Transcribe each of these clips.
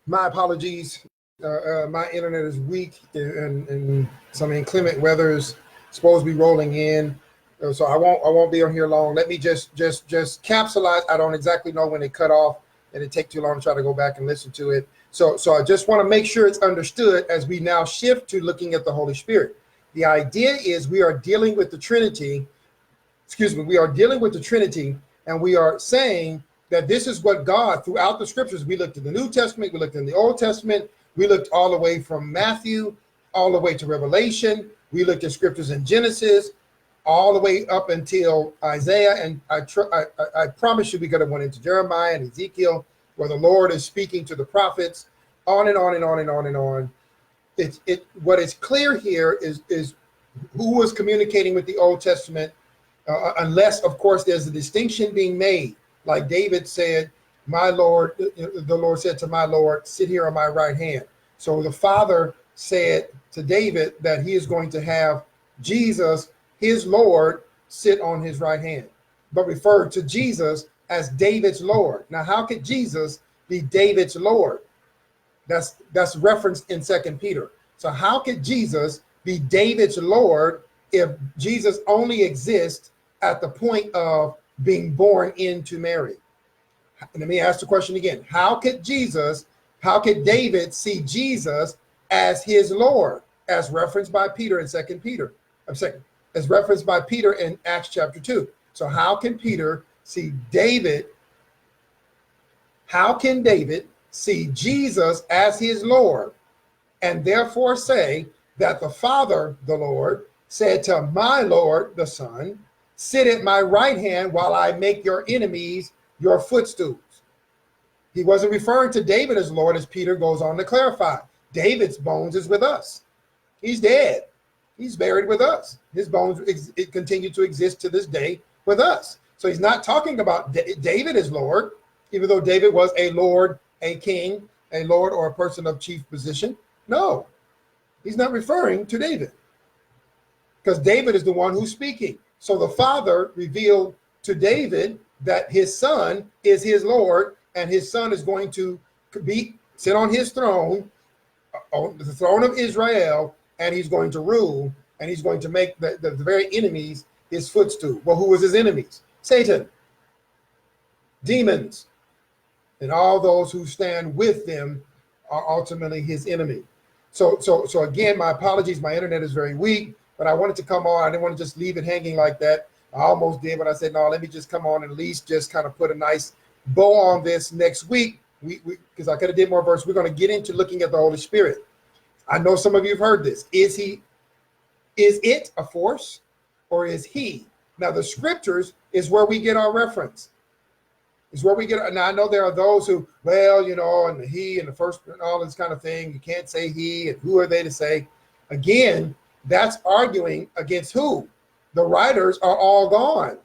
My apologies. My internet is weak and some inclement weather is supposed to be rolling in. So I won't be on here long. Let me just capsulize. I don't exactly know when it cut off, and it take too long to try to go back and listen to it. So I just want to make sure it's understood as we now shift to looking at the Holy Spirit. The idea is we are dealing with the Trinity. Excuse me. We are dealing with the Trinity, and we are saying that this is what God, throughout the scriptures, we looked at the New Testament, we looked in the Old Testament, we looked all the way from Matthew, all the way to Revelation, we looked at scriptures in Genesis, all the way up until Isaiah, and I promise you we could have went into Jeremiah and Ezekiel, where the Lord is speaking to the prophets, on and on and on and on and on. What is clear here is who was communicating with the Old Testament, unless, of course, there's a distinction being made. Like David said, my Lord, the Lord said to my Lord, sit here on my right hand. So the Father said to David that he is going to have Jesus, his Lord, sit on his right hand, but referred to Jesus as David's Lord. Now, how could Jesus be David's Lord? That's referenced in 2 Peter. So how could Jesus be David's Lord if Jesus only exists at the point of being born into Mary? And let me ask the question again. How could David see Jesus as his Lord, as referenced by Peter in 2 Peter? As referenced by Peter in Acts chapter 2. So how can Peter see David? How can David see Jesus as his Lord and therefore say that the Father, the Lord, said to my Lord, the Son, sit at my right hand while I make your enemies your footstools? He wasn't referring to David as Lord, as Peter goes on to clarify. David's bones is with us. He's dead. He's buried with us. His bones continue to exist to this day with us. So he's not talking about David as Lord, even though David was a Lord, a king, a Lord, or a person of chief position. No, he's not referring to David, because David is the one who's speaking. So the Father revealed to David that his Son is his Lord, and his Son is going to sit on his throne, on the throne of Israel, and he's going to rule, and he's going to make the very enemies his footstool. Well, who was his enemies? Satan, demons, and all those who stand with them are ultimately his enemy. So again, my apologies. My internet is very weak, but I wanted to come on. I didn't want to just leave it hanging like that. I almost did, but I said, no, let me just come on and at least just kind of put a nice bow on this next week. Because I could have did more verse. We're going to get into looking at the Holy Spirit. I know some of you have heard this. Is it a force, or is he? Now, the scriptures is where we get our reference. Is where we get. Now, I know there are those who, well, and the he and the first and all this kind of thing. You can't say he, and who are they to say? Again, that's arguing against who? The writers are all gone.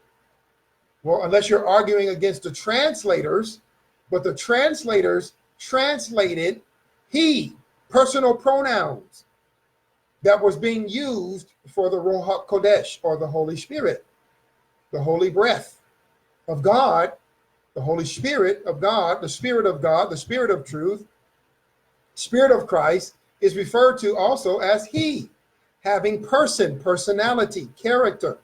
Well, unless you're arguing against the translators, but the translators translated he, personal pronouns, that was being used for the Ruach Kodesh, or the Holy Spirit, the holy breath of God, the Holy Spirit of God, the Spirit of truth, Spirit of Christ is referred to also as he, having personality, character.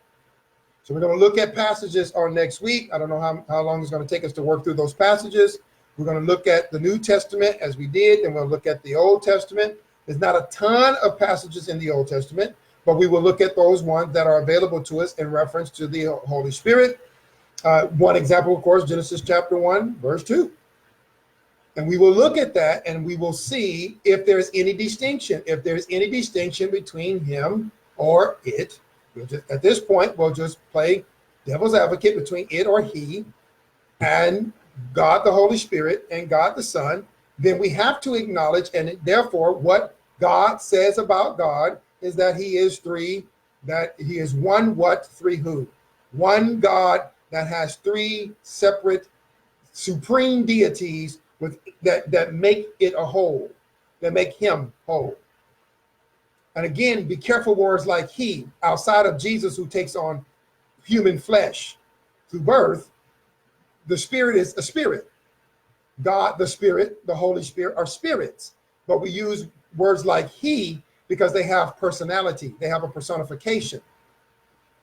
So we're going to look at passages on next week. I don't know how long it's going to take us to work through those passages. We're going to look at the New Testament as we did, and we'll look at the Old Testament. There's not a ton of passages in the Old Testament, but we will look at those ones that are available to us in reference to the Holy Spirit. One example, of course, Genesis chapter 1, verse 2. And we will look at that, and we will see if there's any distinction. If there's any distinction between him or it. At this point, we'll just play devil's advocate between it or he and God the Holy Spirit and God the Son. Then we have to acknowledge, and therefore what God says about God is that he is three, that he is one what, three who. One God that has three separate supreme deities with that make it a whole, that make him whole. And again, be careful words like he, outside of Jesus, who takes on human flesh through birth. The Spirit is a spirit. God, the Spirit, the Holy Spirit are spirits, but we use words like he because they have personality, they have a personification.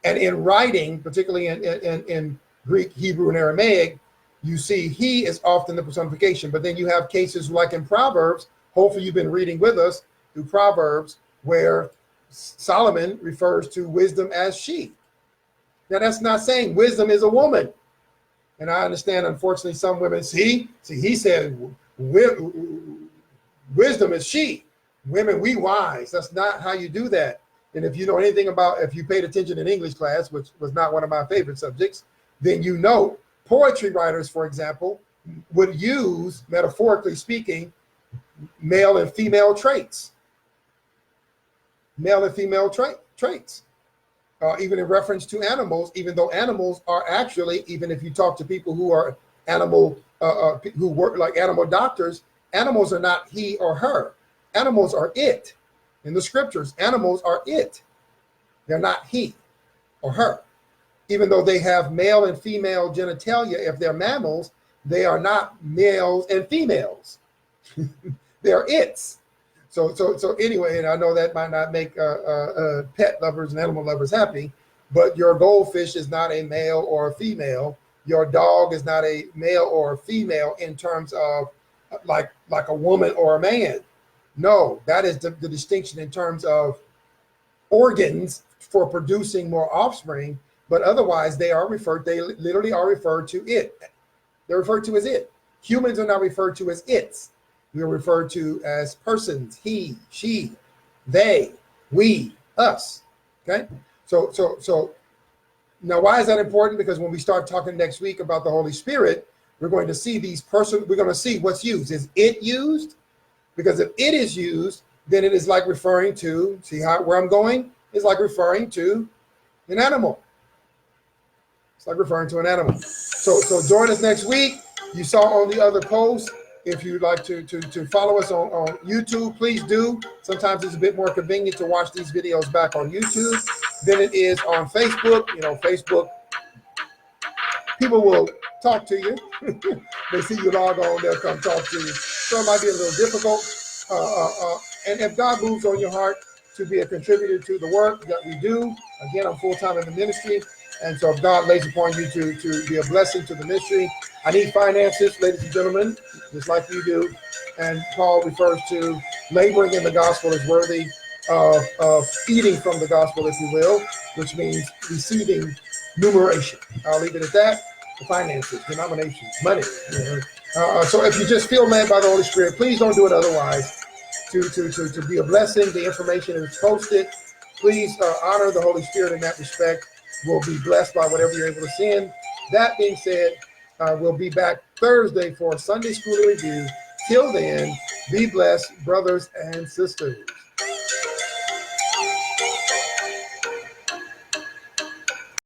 And in writing, particularly in Greek, Hebrew, and Aramaic, you see he is often the personification. But then you have cases like in Proverbs, hopefully you've been reading with us through Proverbs, where Solomon refers to wisdom as she. Now that's not saying wisdom is a woman. And I understand, unfortunately, some women, see, he said wisdom is she. Women, we wise. That's not how you do that. And if you know anything about, if you paid attention in English class, which was not one of my favorite subjects, then you know poetry writers, for example, would use, metaphorically speaking, male and female traits. Male and female traits. Even in reference to animals, even though animals are actually, even if you talk to people who are animal, who work like animal doctors, animals are not he or her. Animals are it. In the scriptures, animals are it. They're not he or her. Even though they have male and female genitalia, if they're mammals, they are not males and females. They're its. So anyway, and I know that might not make pet lovers and animal lovers happy, but your goldfish is not a male or a female. Your dog is not a male or a female in terms of like a woman or a man. No, that is the distinction in terms of organs for producing more offspring, but otherwise they literally are referred to it. They're referred to as it. Humans are not referred to as its. We are referred to as persons, he, she, they, we, us. Okay. So now why is that important? Because when we start talking next week about the Holy Spirit, we're going to see we're going to see what's used. Is it used? Because if it is used, then it is like referring to, see where I'm going? It's like referring to an animal. It's like referring to an animal. So join us next week. You saw on the other post, if you'd like to follow us on YouTube, please do. Sometimes it's a bit more convenient to watch these videos back on YouTube than it is on Facebook. You know, Facebook, people will talk to you. They see you log on, they'll come talk to you. So it might be a little difficult. And if God moves on your heart to be a contributor to the work that we do, again, I'm full-time in the ministry. And so if God lays upon you to be a blessing to the ministry, I need finances, ladies and gentlemen, just like you do. And Paul refers to laboring in the gospel as worthy of eating from the gospel, if you will, which means receiving numeration. I'll leave it at that. The finances, denominations, money. So if you just feel led by the Holy Spirit, please don't do it otherwise. To be a blessing, the information is posted. Please honor the Holy Spirit in that respect. We'll be blessed by whatever you're able to send. That being said, we'll be back Thursday for Sunday School Review. Till then, be blessed, brothers and sisters.